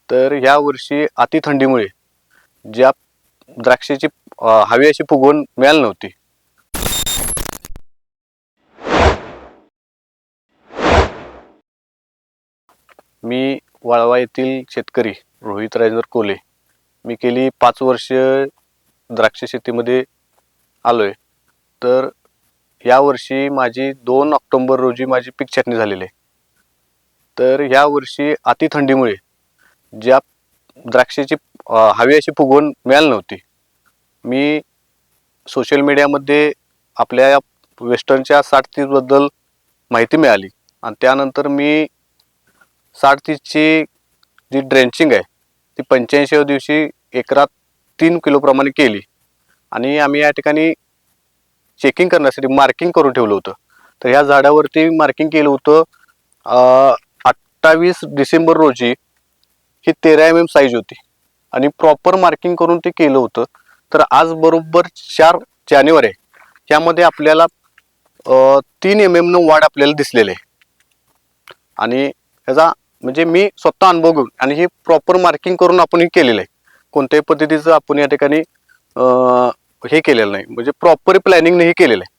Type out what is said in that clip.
तर ह्या वर्षी अति थंडीमुळे ज्या द्राक्षाची हवी अशी फुगवण मिळाली नव्हती. मी वाळवा येथील शेतकरी रोहित राजेंद्र कोले. मी गेली 5 वर्ष द्राक्ष शेतीमध्ये आलोय. तर या वर्षी माझी 2 ऑक्टोबर रोजी माझी पीक छाटणी झालेली आहे. तर ह्या वर्षी अति थंडीमुळे ज्या द्राक्षाची हवी अशी फुगवण मिळाली नव्हती. मी सोशल मीडियामध्ये आपल्या वेस्टर्नच्या 60-30 बद्दल माहिती मिळाली आणि त्यानंतर मी 60-30ची जी ड्रेंचिंग आहे ती 85व्या दिवशी एकरात 3 किलो प्रमाणे केली आणि आम्ही या ठिकाणी चेकिंग करण्यासाठी मार्किंग करून ठेवलं होतं. तर ह्या झाडावरती मार्किंग केलं होतं 28 डिसेंबर रोजी. ही 13 mm साईज होती आणि प्रॉपर मार्किंग करून ते केलं होतं. तर आज बरोबर 4 जानेवारी यामध्ये आपल्याला 3 mm वाढ आपल्याला दिसलेली आहे. आणि ह्याचा म्हणजे मी स्वतः अनुभव घेऊन आणि हे प्रॉपर मार्किंग करून आपण हे केलेलं आहे. कोणत्याही पद्धतीचं आपण या ठिकाणी हे केलेलं नाही, म्हणजे प्रॉपर प्लॅनिंगने हे केलेलं आहे.